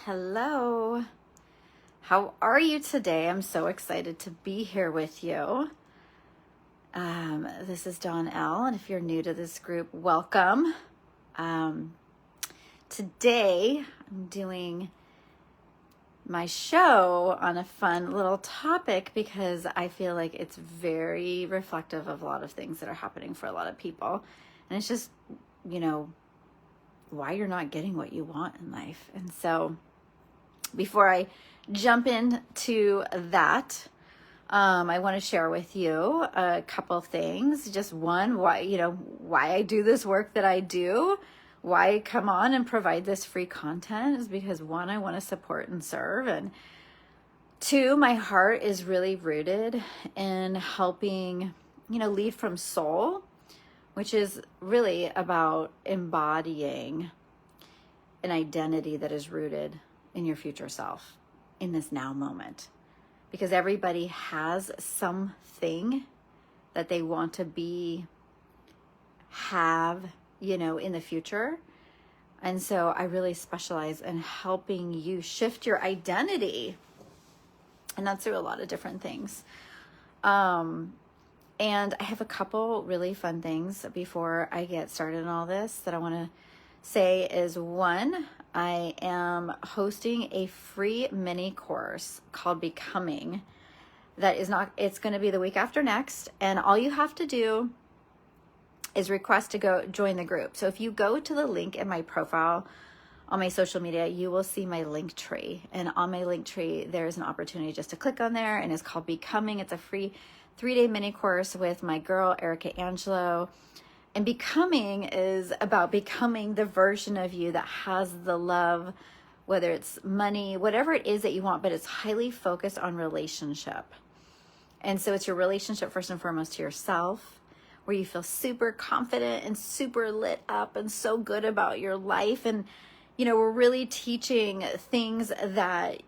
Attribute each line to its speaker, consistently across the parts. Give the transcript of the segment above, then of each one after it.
Speaker 1: Hello. How are you today? I'm so excited to be here with you. This is Dawn L, and if you're new to this group, welcome. Today, I'm doing my show on a fun little topic because I feel like it's very reflective of a lot of things that are happening for a lot of people. And it's just, why you're not getting what you want in life. And so before I jump into that, I want to share with you a couple things. Just one, why I do this work that I do, why I come on and provide this free content is because one, I want to support and serve. And two, my heart is really rooted in helping, lead from soul, which is really about embodying an identity that is rooted in your future self in this now moment. Because everybody has something that they want to have, in the future. And so I really specialize in helping you shift your identity. And that's through a lot of different things. And I have a couple really fun things before I get started on all this that I want to say is one, I am hosting a free mini course called Becoming it's going to be the week after next. And all you have to do is request to go join the group. So if you go to the link in my profile on my social media, you will see my link tree. And on my link tree, there's an opportunity just to click on there, and it's called Becoming. It's a free 3-day mini course with my girl, Erica Angelo. And Becoming is about becoming the version of you that has the love, whether it's money, whatever it is that you want, but it's highly focused on relationship. And so it's your relationship first and foremost to yourself, where you feel super confident and super lit up and so good about your life. And, we're really teaching things that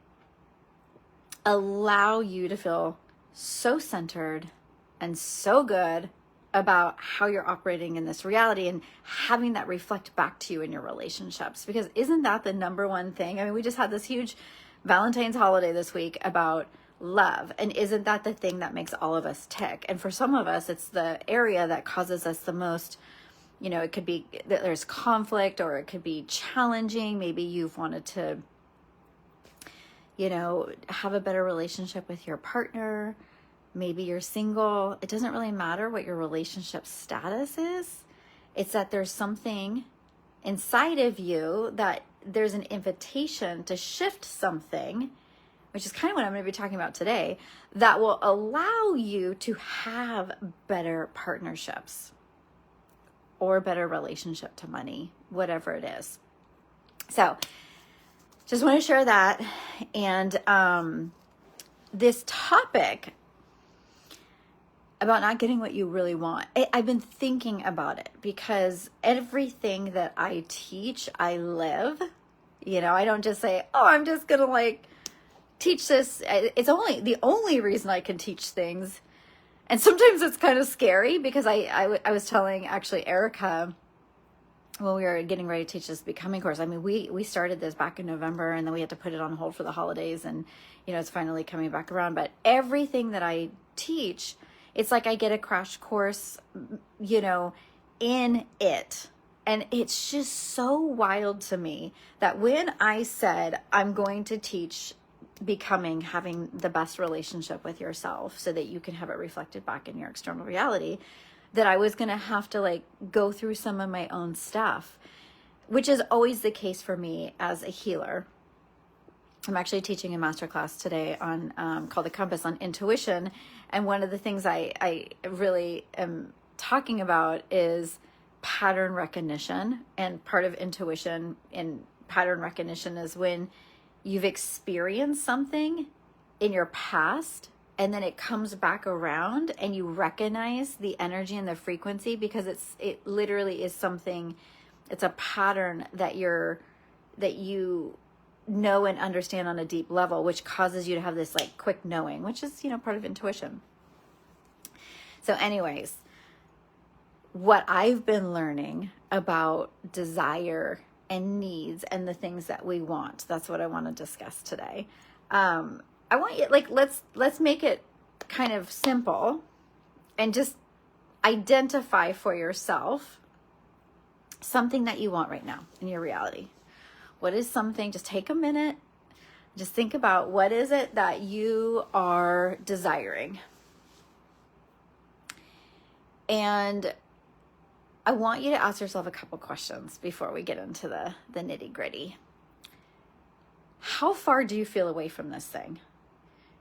Speaker 1: allow you to feel so centered and so good about how you're operating in this reality and having that reflect back to you in your relationships. Because isn't that the number one thing? I mean, we just had this huge Valentine's holiday this week about love. And isn't that the thing that makes all of us tick? And for some of us, it's the area that causes us the most, it could be that there's conflict, or it could be challenging. Maybe you've wanted to, have a better relationship with your partner. Maybe you're single. It doesn't really matter what your relationship status is. It's that there's something inside of you that there's an invitation to shift something, which is kind of what I'm going to be talking about today, that will allow you to have better partnerships or better relationship to money, whatever it is. So just want to share that. And this topic about not getting what you really want, I've been thinking about it because everything that I teach, I live. I don't just say, I'm just going to teach this. It's the only reason I can teach things. And sometimes it's kind of scary because I was telling actually Erica when we were getting ready to teach this Becoming course. I mean, we started this back in November, and then we had to put it on hold for the holidays, and it's finally coming back around. But everything that I teach, it's like I get a crash course, in it. And it's just so wild to me that when I said I'm going to teach Becoming, having the best relationship with yourself so that you can have it reflected back in your external reality, that I was going to have to go through some of my own stuff, which is always the case for me as a healer. I'm actually teaching a masterclass today on called The Compass on intuition. And one of the things I really am talking about is pattern recognition. And part of intuition and pattern recognition is when you've experienced something in your past and then it comes back around and you recognize the energy and the frequency, because it literally is something, it's a pattern that you know and understand on a deep level, which causes you to have this quick knowing, which is, part of intuition. So anyways, what I've been learning about desire and needs and the things that we want. That's what I want to discuss today. I want you, like, let's make it kind of simple and just identify for yourself something that you want right now in your reality. What is something? Just take a minute. Just think about, what is it that you are desiring? And I want you to ask yourself a couple questions before we get into the nitty gritty. How far do you feel away from this thing?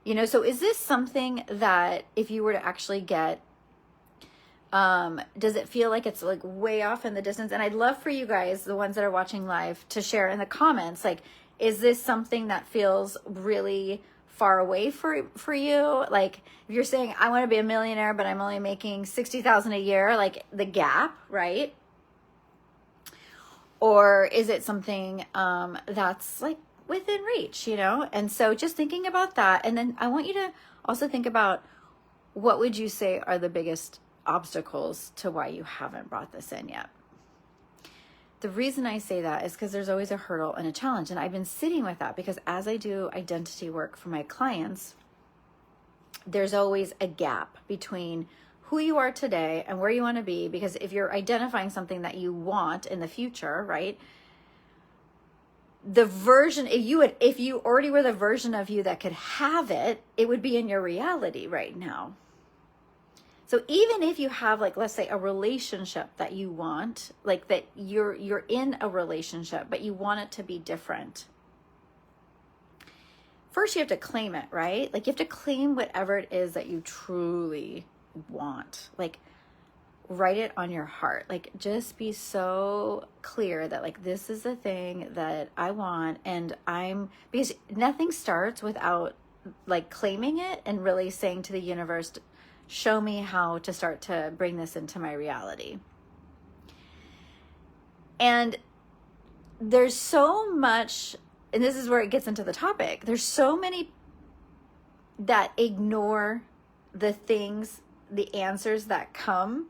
Speaker 1: You know, so is this something that if you were to actually get, does it feel like it's like way off in the distance? And I'd love for you guys, the ones that are watching live, to share in the comments, like, is this something that feels really far away for you? Like, if you're saying, I want to be a millionaire, but I'm only making $60,000 a year, like the gap, right? Or is it something that's like within reach, you know? And so just thinking about that. And then I want you to also think about, what would you say are the biggest obstacles to why you haven't brought this in yet? The reason I say that is because there's always a hurdle and a challenge. And I've been sitting with that because as I do identity work for my clients, there's always a gap between who you are today and where you want to be. Because if you're identifying something that you want in the future, right? The version, if you already were the version of you that could have it, it would be in your reality right now. So even if you have, like, let's say a relationship that you want, like that you're in a relationship, but you want it to be different. First, you have to claim it, right? Like, you have to claim whatever it is that you truly want. Like, write it on your heart. Like, just be so clear that, like, this is the thing that I want. And because nothing starts without, like, claiming it and really saying to the universe, show me how to start to bring this into my reality. And there's so much, and this is where it gets into the topic, there's so many that ignore the things, the answers that come,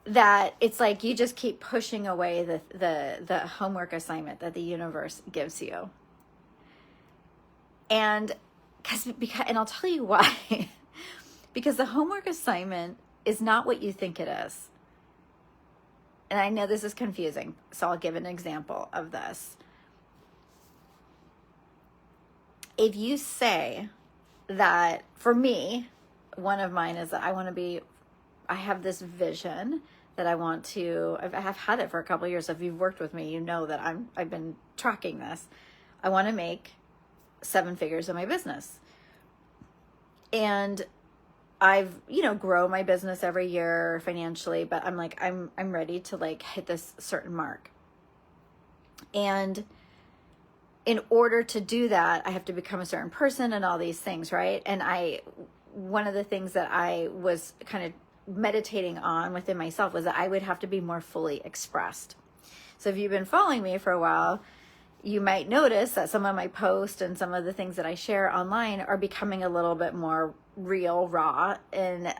Speaker 1: that it's like you just keep pushing away the homework assignment that the universe gives you. And and I'll tell you why. Because the homework assignment is not what you think it is. And I know this is confusing, so I'll give an example of this. If you say that, for me, one of mine is that I have this vision that I want to, I have had it for a couple of years. If you've worked with me, you know that I've been tracking this. I want to make 7 figures in my business. And I've, grow my business every year financially, but I'm like, I'm ready to, like, hit this certain mark. And in order to do that, I have to become a certain person and all these things, right? And one of the things that I was kind of meditating on within myself was that I would have to be more fully expressed. So if you've been following me for a while, you might notice that some of my posts and some of the things that I share online are becoming a little bit more real, raw, and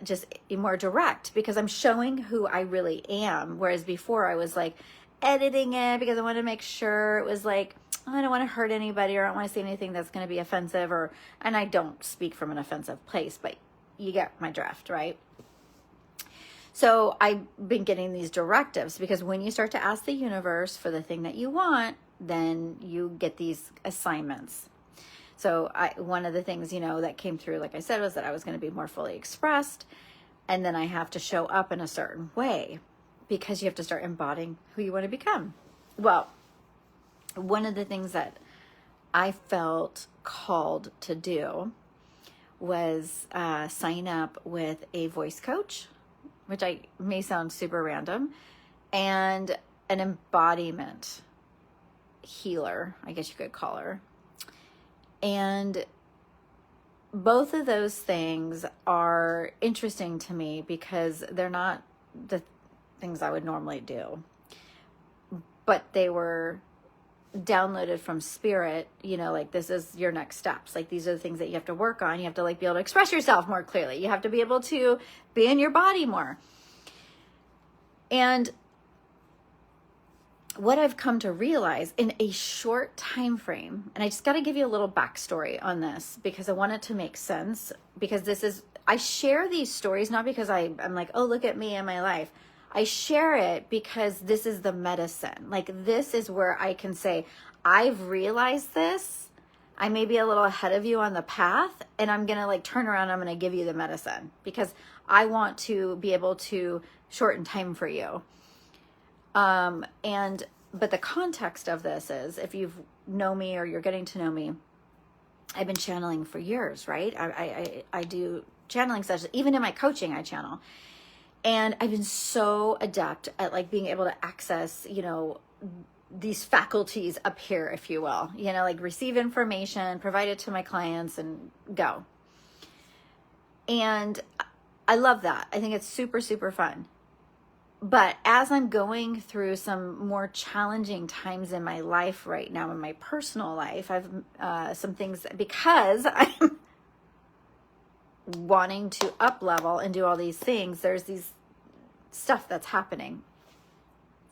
Speaker 1: just more direct, because I'm showing who I really am. Whereas before I was like editing it because I wanted to make sure it was like, I don't want to hurt anybody, or I don't want to say anything that's going to be offensive, and I don't speak from an offensive place, but you get my drift, right? So I've been getting these directives, because when you start to ask the universe for the thing that you want, then you get these assignments. So one of the things, that came through, like I said, was that I was going to be more fully expressed. And then I have to show up in a certain way, because you have to start embodying who you want to become. Well, one of the things that I felt called to do was sign up with a voice coach, which may sound super random, and an embodiment healer, I guess you could call her. And both of those things are interesting to me because they're not the things I would normally do, but they were downloaded from spirit, like, this is your next steps. Like, these are the things that you have to work on. You have to, like, be able to express yourself more clearly. You have to be able to be in your body more. And what I've come to realize in a short time frame, and I just got to give you a little backstory on this because I want it to make sense, because I share these stories not because I'm like, oh, look at me and my life. I share it because this is the medicine. Like, this is where I can say, I've realized this. I may be a little ahead of you on the path, and I'm going to like turn around. I'm going to give you the medicine because I want to be able to shorten time for you. But the context of this is, if you know me or you're getting to know me, I've been channeling for years, right? I do channeling sessions. Even in my coaching, I channel. And I've been so adept at like being able to access, these faculties up here, if you will, like receive information, provide it to my clients and go. And I love that. I think it's super, super fun. But as I'm going through some more challenging times in my life right now, in my personal life, I've some things, because I'm wanting to up level and do all these things, there's these stuff that's happening.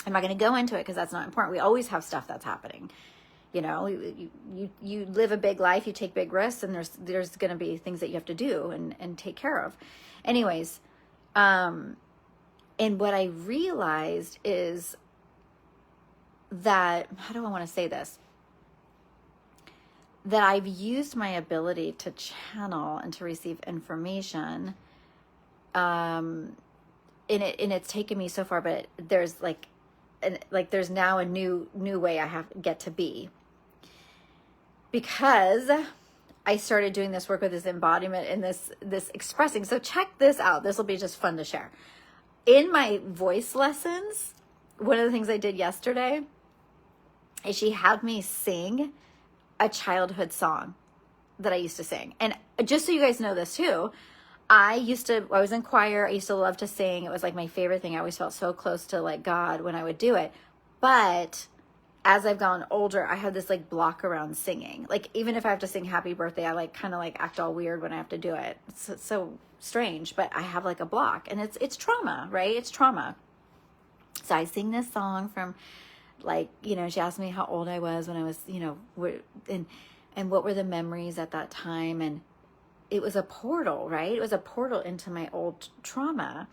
Speaker 1: I'm not going to go into it because that's not important. We always have stuff that's happening. You live a big life, you take big risks, and there's going to be things that you have to do and take care of. Anyways, and what I realized is that, how do I want to say this? That I've used my ability to channel and to receive information, and it's taken me so far, but there's there's now a new way I get to be, because I started doing this work with this embodiment and this expressing. So check this out. This will be just fun to share. In my voice lessons, one of the things I did yesterday is she had me sing a childhood song that I used to sing. And just so you guys know this too, I was in choir. I used to love to sing. It was like my favorite thing. I always felt so close to like God when I would do it. But as I've gotten older, I have this like block around singing. Like, even if I have to sing happy birthday, I like kind of like act all weird when I have to do it. It's so strange, but I have like a block, and it's trauma, right? It's trauma. So I sing this song from like, she asked me how old I was when I was, and what were the memories at that time. And it was a portal, right? It was a portal into my old trauma.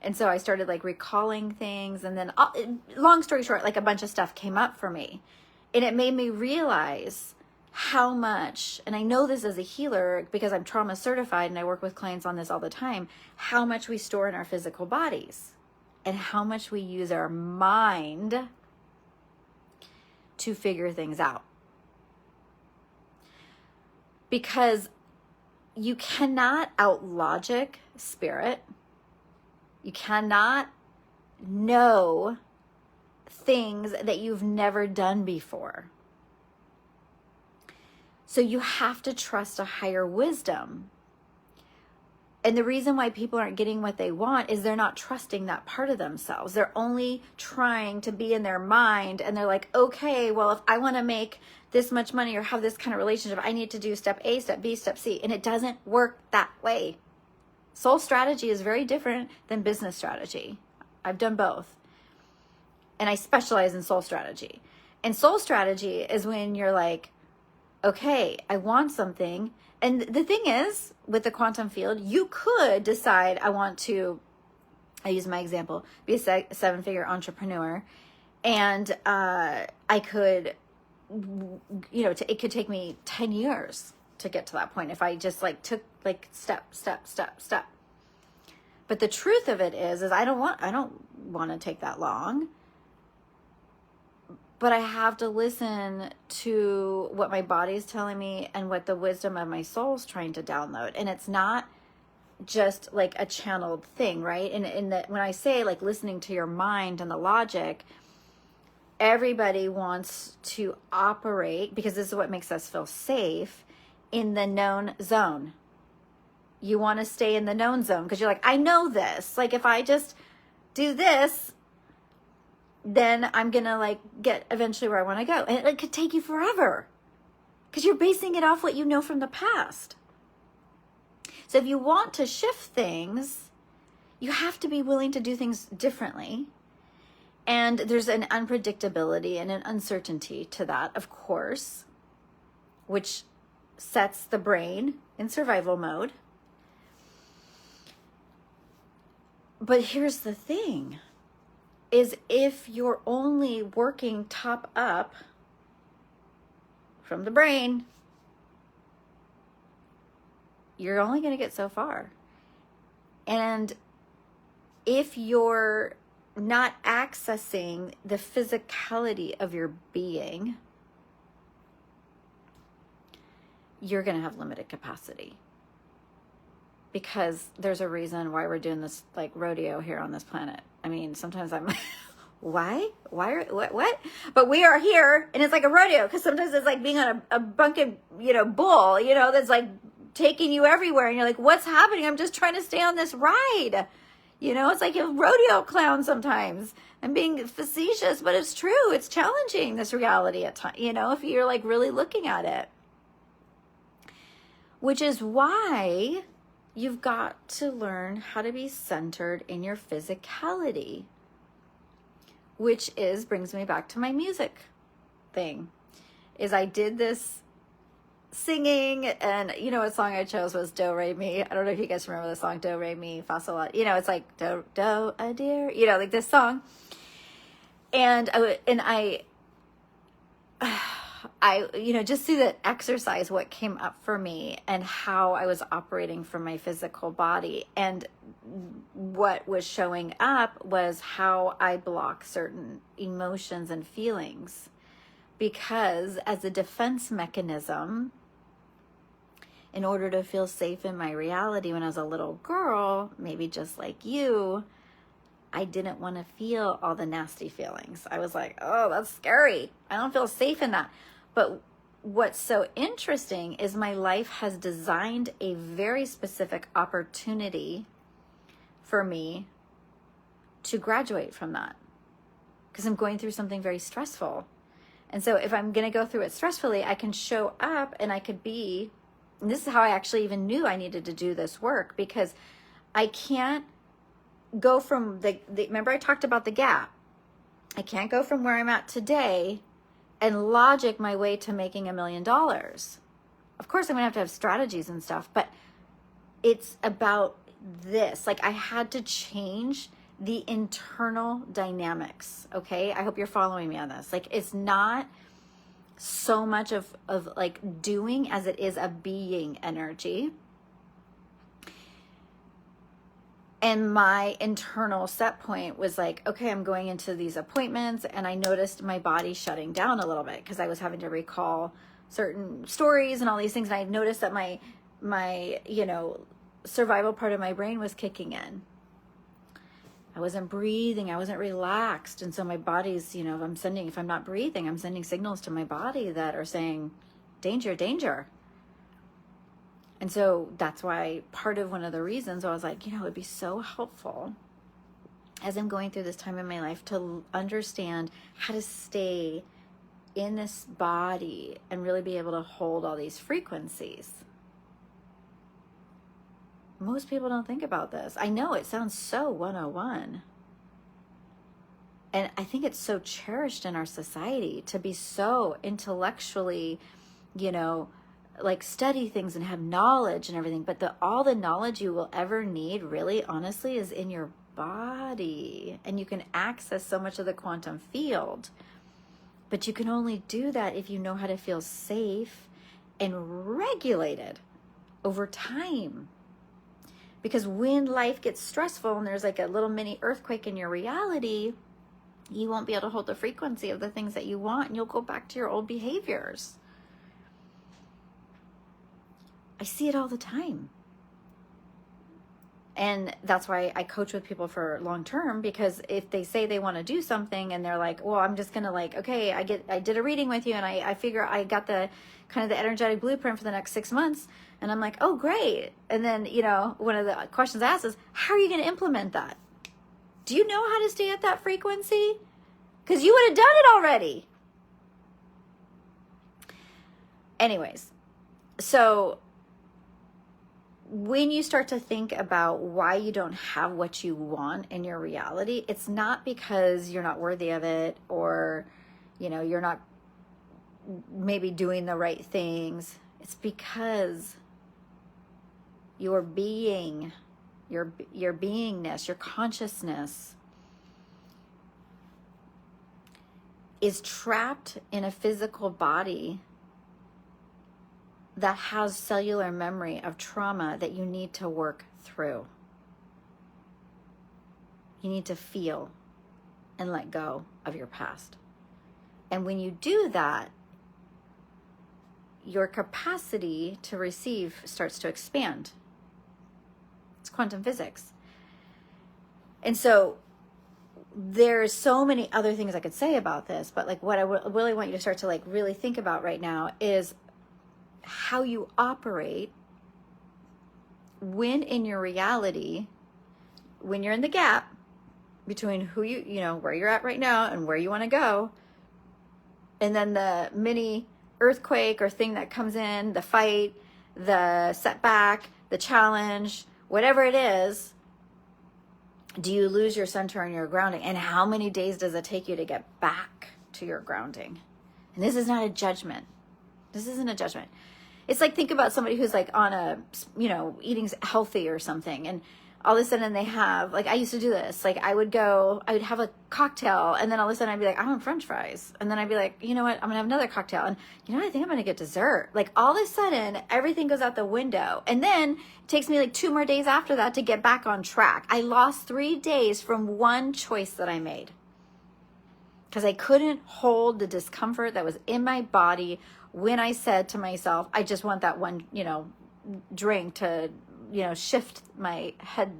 Speaker 1: And so I started like recalling things, and then long story short, like a bunch of stuff came up for me, and it made me realize how much, and I know this as a healer because I'm trauma certified and I work with clients on this all the time, how much we store in our physical bodies and how much we use our mind to figure things out. Because you cannot out-logic spirit. You cannot know things that you've never done before. So you have to trust a higher wisdom. And the reason why people aren't getting what they want is they're not trusting that part of themselves. They're only trying to be in their mind, and they're like, okay, well, if I want to make this much money or have this kind of relationship, I need to do step A, step B, step C. And it doesn't work that way. Soul strategy is very different than business strategy. I've done both. And I specialize in soul strategy. And soul strategy is when you're like, okay, I want something. And the thing is, with the quantum field, you could decide, I want to, I use my example, be a seven-figure entrepreneur. And I could, it could take me 10 years to get to that point if I just like took like step. But the truth of it is I don't want to take that long. But I have to listen to what my body's telling me and what the wisdom of my soul's trying to download. And it's not just like a channeled thing, right? And when I say like listening to your mind and the logic, everybody wants to operate, because this is what makes us feel safe, in the known zone. You want to stay in the known zone because you're like, I know this. Like, if I just do this, then I'm going to like get eventually where I want to go. And it could take you forever because you're basing it off what you know from the past. So if you want to shift things, you have to be willing to do things differently. And there's an unpredictability and an uncertainty to that, of course, which sets the brain in survival mode. But here's the thing, is if you're only working top up from the brain, you're only going to get so far. And if you're not accessing the physicality of your being, you're going to have limited capacity. Because there's a reason why we're doing this like rodeo here on this planet. I mean, sometimes I'm like, why? What? But we are here, and it's like a rodeo, because sometimes it's like being on a bunking, bull, that's like taking you everywhere. And you're like, what's happening? I'm just trying to stay on this ride. It's like a rodeo clown sometimes. I'm being facetious, but it's true. It's challenging, this reality at times, if you're like really looking at it. Which is why you've got to learn how to be centered in your physicality, which brings me back to my music thing, is I did this singing, and a song I chose was Do Re Mi. I don't know if you guys remember the song Do Re Mi Fa Sol La. It's like do a dear, like this song. And I just through that exercise, what came up for me and how I was operating from my physical body, and what was showing up was how I block certain emotions and feelings, because as a defense mechanism, in order to feel safe in my reality when I was a little girl, maybe just like you, I didn't want to feel all the nasty feelings. I was like, oh, that's scary. I don't feel safe in that. But what's so interesting is my life has designed a very specific opportunity for me to graduate from that, because I'm going through something very stressful. And so if I'm going to go through it stressfully, I can show up and I could be, and this is how I actually even knew I needed to do this work, because I can't go from remember I talked about the gap. I can't go from where I'm at today and logic my way to making $1 million. Of course, I'm gonna have to have strategies and stuff, but it's about this. Like, I had to change the internal dynamics. Okay. I hope you're following me on this. Like, it's not so much of like doing as it is a being energy. And my internal set point was like, okay, I'm going into these appointments, and I noticed my body shutting down a little bit because I was having to recall certain stories and all these things. And I noticed that my survival part of my brain was kicking in. I wasn't breathing. I wasn't relaxed. And so my body's, if I'm not breathing, I'm sending signals to my body that are saying, danger, danger. And so that's why part of one of the reasons I was like, it would be so helpful as I'm going through this time in my life to understand how to stay in this body and really be able to hold all these frequencies. Most people don't think about this. I know it sounds so 101. And I think it's so cherished in our society to be so intellectually, like study things and have knowledge and everything. But all the knowledge you will ever need, really, honestly, is in your body. And you can access so much of the quantum field. But you can only do that if you know how to feel safe and regulated over time. Because when life gets stressful and there's like a little mini earthquake in your reality, you won't be able to hold the frequency of the things that you want, and you'll go back to your old behaviors. I see it all the time. And that's why I coach with people for long term, because if they say they want to do something and they're like, well, I'm just going to okay, I did a reading with you and I figure I got the kind of the energetic blueprint for the next 6 months. And I'm like, oh, great. And then, one of the questions I ask is, how are you going to implement that? Do you know how to stay at that frequency? Because you would have done it already. Anyways, so when you start to think about why you don't have what you want in your reality, it's not because you're not worthy of it, or, you're not maybe doing the right things. It's because your being, your beingness, your consciousness is trapped in a physical body that has cellular memory of trauma that you need to work through. You need to feel and let go of your past. And when you do that, your capacity to receive starts to expand. It's quantum physics. And so there's so many other things I could say about this, but like what I really want you to start to like really think about right now is how you operate when in your reality, when you're in the gap between who where you're at right now and where you want to go, and then the mini earthquake or thing that comes in, the fight, the setback, the challenge, whatever it is. Do you lose your center and your grounding? And how many days does it take you to get back to your grounding? And this is not a judgment. This isn't a judgment. It's like, think about somebody who's like on a, eating healthy or something. And all of a sudden they have, like, I used to do this. Like, I would have a cocktail, and then all of a sudden I'd be like, I want French fries. And then I'd be like, you know what? I'm going to have another cocktail. And I think I'm going to get dessert. Like, all of a sudden everything goes out the window. And then it takes me like 2 more days after that to get back on track. I lost 3 days from one choice that I made, because I couldn't hold the discomfort that was in my body when I said to myself, I just want that one, drink to, shift my head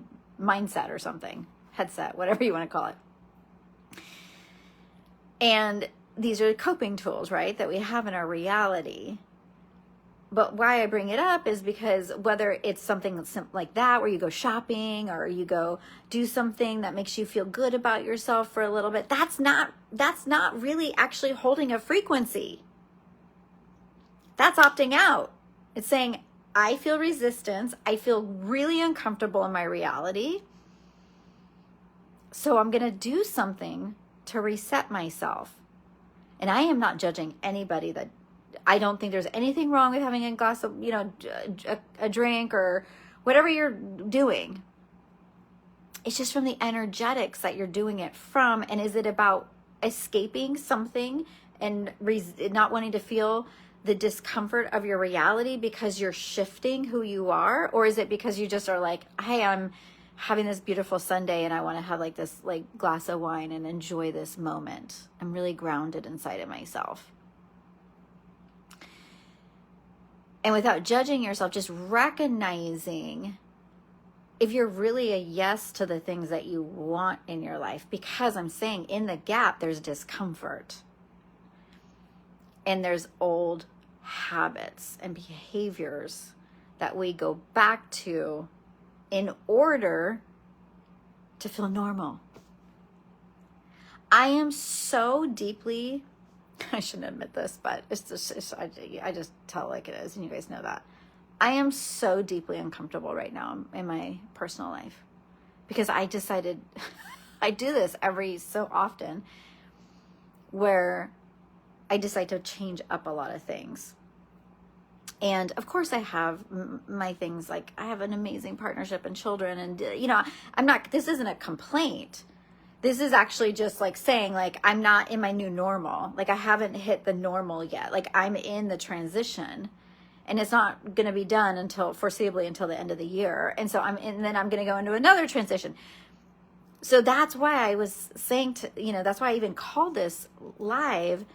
Speaker 1: mindset or something, headset, whatever you want to call it. And these are coping tools, right, that we have in our reality. But why I bring it up is because whether it's something like that, where you go shopping or you go do something that makes you feel good about yourself for a little bit, that's not really actually holding a frequency. That's opting out. It's saying, I feel resistance. I feel really uncomfortable in my reality. So I'm going to do something to reset myself. And I am not judging anybody. That I don't think there's anything wrong with having a glass of, a drink or whatever you're doing. It's just from the energetics that you're doing it from. And is it about escaping something and not wanting to feel the discomfort of your reality because you're shifting who you are? Or is it because you just are like, hey, I'm having this beautiful Sunday and I want to have like this like glass of wine and enjoy this moment. I'm really grounded inside of myself. And without judging yourself, just recognizing if you're really a yes to the things that you want in your life. Because I'm saying in the gap, there's discomfort. And there's old habits and behaviors that we go back to in order to feel normal. I am so deeply, I shouldn't admit this, but I just tell it like it is, and you guys know that. I am so deeply uncomfortable right now in my personal life because I decided, I do this every so often, where I decide to change up a lot of things. And of course I have my things, like I have an amazing partnership and children, and this isn't a complaint. This is actually just like saying, like, I'm not in my new normal. Like, I haven't hit the normal yet. Like, I'm in the transition, and it's not going to be done foreseeably until the end of the year. And so then I'm going to go into another transition. So that's why I was saying that's why I even called this live,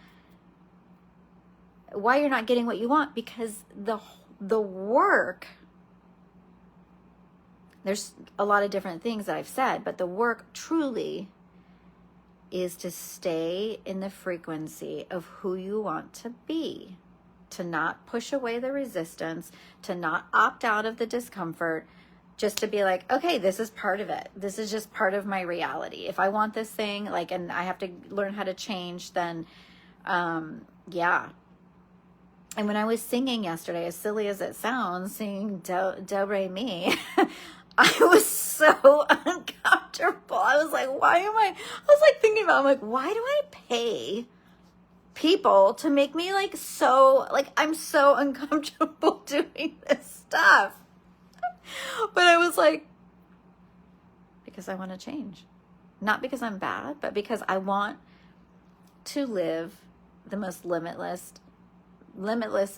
Speaker 1: why you're not getting what you want, because the work, there's a lot of different things that I've said, but the work truly is to stay in the frequency of who you want to be, to not push away the resistance, to not opt out of the discomfort, just to be like, okay, this is part of it. This is just part of my reality. If I want this thing, like, and I have to learn how to change, then yeah. And when I was singing yesterday, as silly as it sounds, singing Do Re Mi, I was so uncomfortable. I was like, I was like thinking about, I'm like, why do I pay people to make me like so, like I'm so uncomfortable doing this stuff? But I was like, because I want to change. Not because I'm bad, but because I want to live the most limitless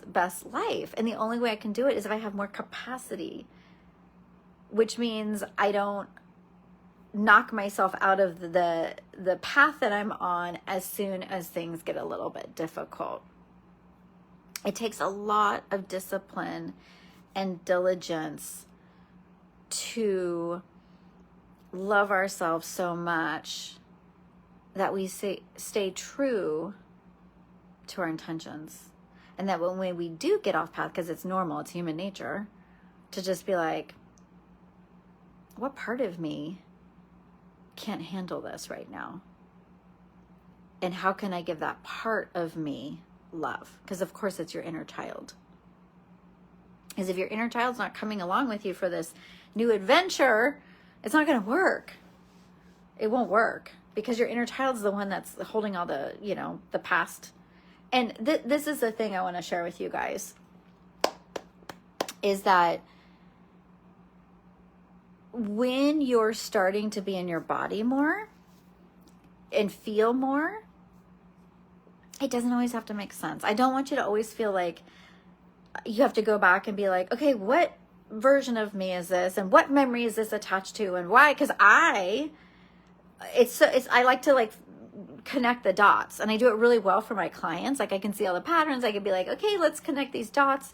Speaker 1: best life. And the only way I can do it is if I have more capacity, which means I don't knock myself out of the path that I'm on as soon as things get a little bit difficult. It takes a lot of discipline and diligence to love ourselves so much that we stay true to our intentions. And that when we do get off path, because it's normal, it's human nature, to just be like, what part of me can't handle this right now? And how can I give that part of me love? Because of course it's your inner child. Because if your inner child's not coming along with you for this new adventure, it's not going to work. It won't work because your inner child's the one that's holding all the, the past. And this is the thing I want to share with you guys, is that when you're starting to be in your body more and feel more, it doesn't always have to make sense. I don't want you to always feel like you have to go back and be like, okay, what version of me is this? And what memory is this attached to? And why? Because I like to like connect the dots, and I do it really well for my clients. Like I can see all the patterns. I can be like, okay, let's connect these dots.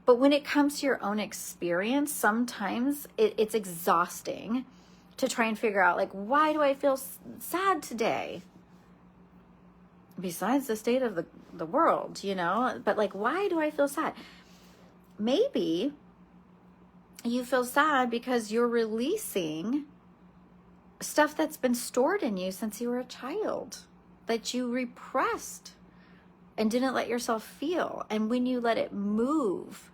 Speaker 1: But when it comes to your own experience, sometimes it's exhausting to try and figure out like, why do I feel sad today? Besides the state of the world, but like, why do I feel sad? Maybe you feel sad because you're releasing stuff that's been stored in you since you were a child, that you repressed and didn't let yourself feel. And when you let it move,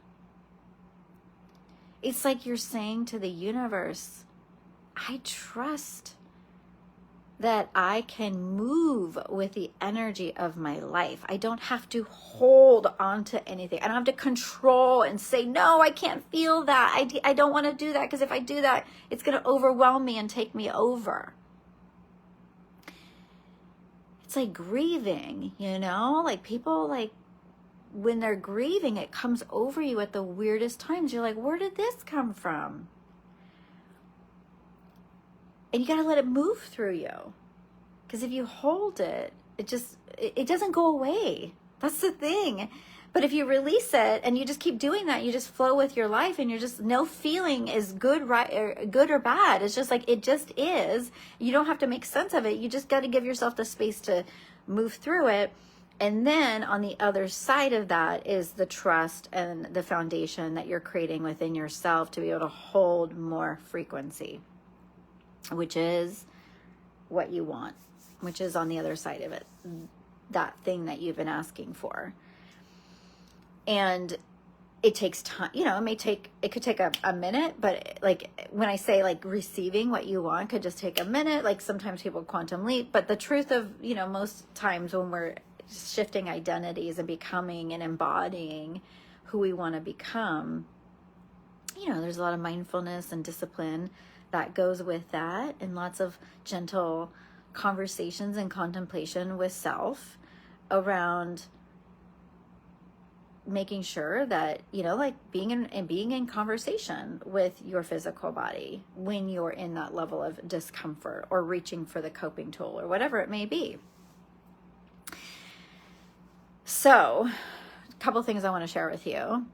Speaker 1: it's like you're saying to the universe, I trust that I can move with the energy of my life. I don't have to hold on to anything. I don't have to control and say, no, I can't feel that. I don't want to do that, because if I do that, it's going to overwhelm me and take me over. It's like grieving, like people, like when they're grieving, it comes over you at the weirdest times. You're like, where did this come from? And you got to let it move through you. Because if you hold it, it doesn't go away. That's the thing. But if you release it and you just keep doing that, you just flow with your life, and you're just, no feeling is good or bad. It's just like, it just is. You don't have to make sense of it. You just got to give yourself the space to move through it. And then on the other side of that is the trust and the foundation that you're creating within yourself to be able to hold more frequency, which is what you want, which is on the other side of it, that thing that you've been asking for. And it takes time, it could take a minute, but like when I say like receiving what you want could just take a minute. Like sometimes people quantum leap, but the truth of, most times when we're shifting identities and becoming and embodying who we want to become, there's a lot of mindfulness and discipline that goes with that, and lots of gentle conversations and contemplation with self around making sure that, like being in conversation with your physical body when you're in that level of discomfort or reaching for the coping tool or whatever it may be. So, a couple things I want to share with you.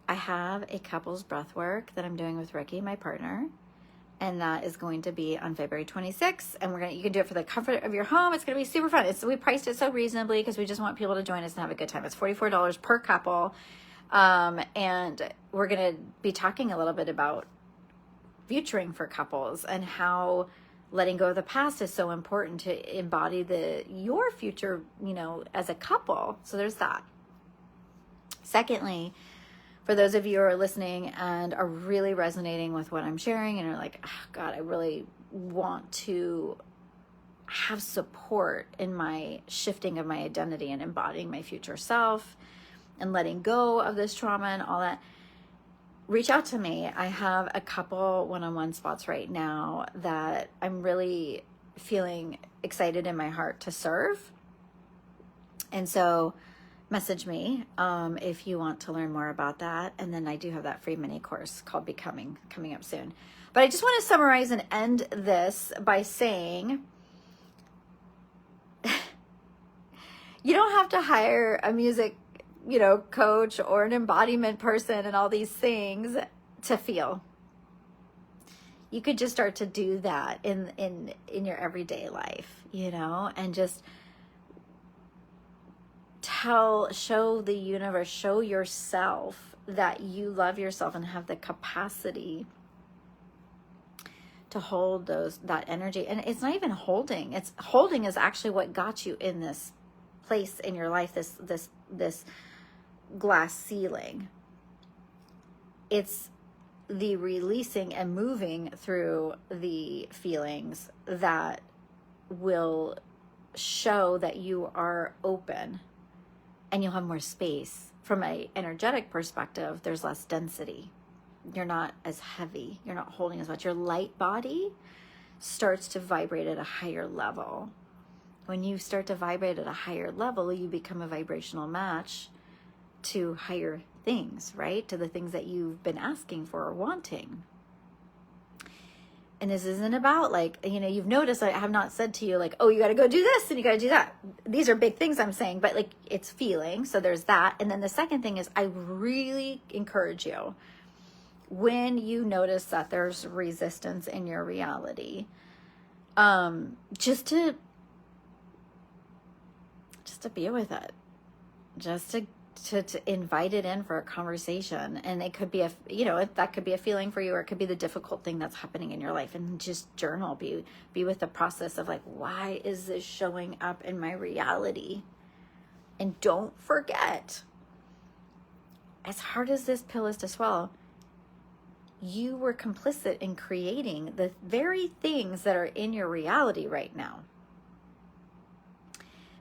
Speaker 1: I have a couples breath work that I'm doing with Ricky, my partner. And that is going to be on February 26th. And you can do it for the comfort of your home. It's going to be super fun. We priced it so reasonably because we just want people to join us and have a good time. It's $44 per couple. And we're going to be talking a little bit about futuring for couples and how letting go of the past is so important to embody your future, as a couple. So there's that. Secondly, for those of you who are listening and are really resonating with what I'm sharing and are like, oh, God, I really want to have support in my shifting of my identity and embodying my future self and letting go of this trauma and all that, reach out to me. I have a couple one-on-one spots right now that I'm really feeling excited in my heart to serve. And so message me if you want to learn more about that. And then I do have that free mini course called Becoming coming up soon. But I just want to summarize and end this by saying, you don't have to hire a music, coach or an embodiment person and all these things to feel. You could just start to do that in your everyday life, and just show the universe, show yourself that you love yourself and have the capacity to hold that energy. And it's not even holding. It's holding is actually what got you in this place in your life, this glass ceiling. It's the releasing and moving through the feelings that will show that you are open and you'll have more space. From an energetic perspective, there's less density. You're not as heavy. You're not holding as much. Your light body starts to vibrate at a higher level. When you start to vibrate at a higher level, you become a vibrational match to higher things, right? To the things that you've been asking for or wanting. And this isn't about you've noticed I have not said to you oh, you got to go do this and you got to do that. These are big things I'm saying, but it's feeling. So there's that. And then the second thing is I really encourage you, when you notice that there's resistance in your reality, just to be with it, just to invite it in for a conversation. And it could be that could be a feeling for you, or it could be the difficult thing that's happening in your life, and just journal, be with the process of why is this showing up in my reality? And don't forget, as hard as this pill is to swallow, you were complicit in creating the very things that are in your reality right now.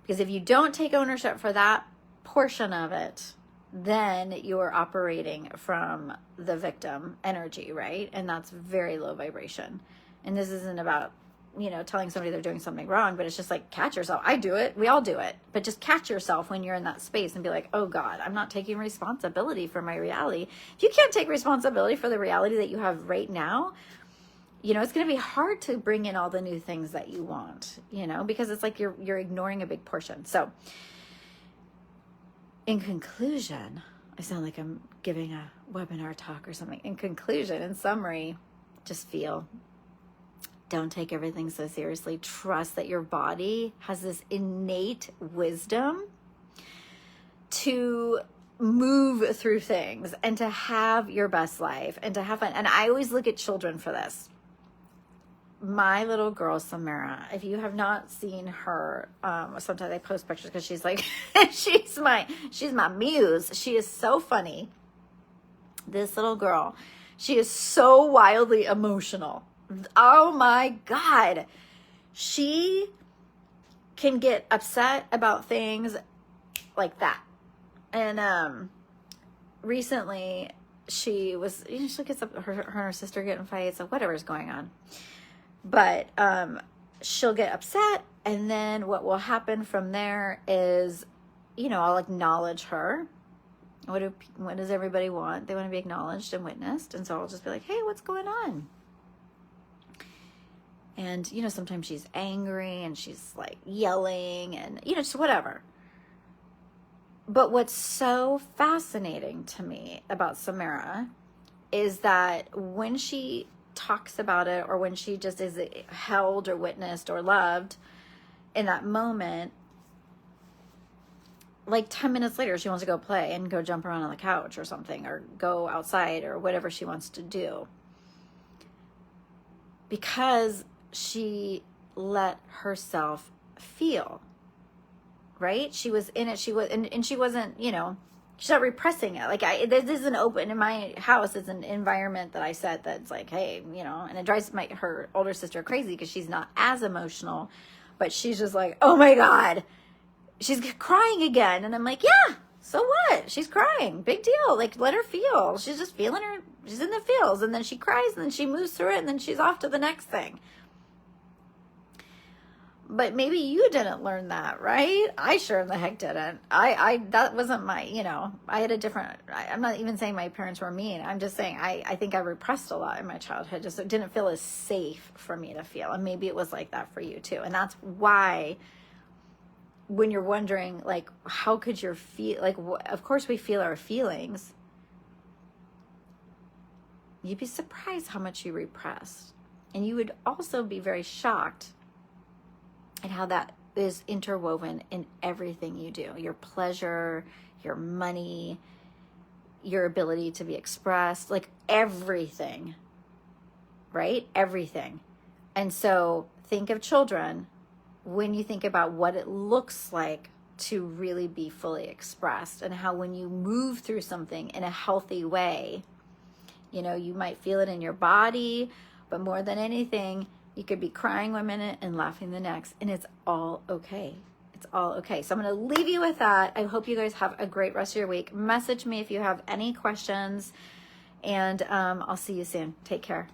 Speaker 1: Because if you don't take ownership for that portion of it, then you're operating from the victim energy, right? And that's very low vibration. And this isn't about, telling somebody they're doing something wrong, but it's just catch yourself. I do it. We all do it. But just catch yourself when you're in that space and be like, oh God, I'm not taking responsibility for my reality. If you can't take responsibility for the reality that you have right now, it's going to be hard to bring in all the new things that you want, because it's you're ignoring a big portion. So in conclusion, I sound like I'm giving a webinar talk or something. In conclusion, in summary, just feel. Don't take everything so seriously. Trust that your body has this innate wisdom to move through things and to have your best life and to have fun. And I always look at children for this. My little girl, Samara, if you have not seen her, sometimes I post pictures because she's she's my muse. She is so funny. This little girl, she is so wildly emotional. Oh my God. She can get upset about things like that. And recently she was, she gets up, her and her sister get in fights, so whatever's going on. But she'll get upset, and then what will happen from there is, I'll acknowledge her. What does everybody want? They want to be acknowledged and witnessed. And so I'll just be like, hey, what's going on? And, sometimes she's angry and she's yelling and, just whatever. But what's so fascinating to me about Samara is that when she talks about it, or when she just is held or witnessed or loved in that moment, 10 minutes later, she wants to go play and go jump around on the couch or something, or go outside or whatever she wants to do. Because she let herself feel, right? She was in it. She was, and she wasn't, she's not repressing it. Like this is an open, in my house is an environment that I set that's like, hey, you know, and it drives her older sister crazy because she's not as emotional, but she's just like, oh my God, she's crying again. And I'm like, yeah, so what? She's crying. Big deal. Like, let her feel. She's just feeling her. She's in the feels. And then she cries and then she moves through it and then she's off to the next thing. But maybe you didn't learn that, right? I sure in the heck didn't. That wasn't my, you know, I had a different, I'm not even saying my parents were mean. I'm just saying I think I repressed a lot in my childhood. Just it didn't feel as safe for me to feel. And maybe it was like that for you too. And that's why when you're wondering, like, how could your feel, like, of course we feel our feelings. You'd be surprised how much you repressed. And you would also be very shocked and how that is interwoven in everything you do. Your pleasure, your money, your ability to be expressed, like everything, right? Everything. And so think of children when you think about what it looks like to really be fully expressed, and how when you move through something in a healthy way, you know, you might feel it in your body, but more than anything, you could be crying 1 minute and laughing the next, and it's all okay. It's all okay. So I'm going to leave you with that. I hope you guys have a great rest of your week. Message me if you have any questions, and I'll see you soon. Take care.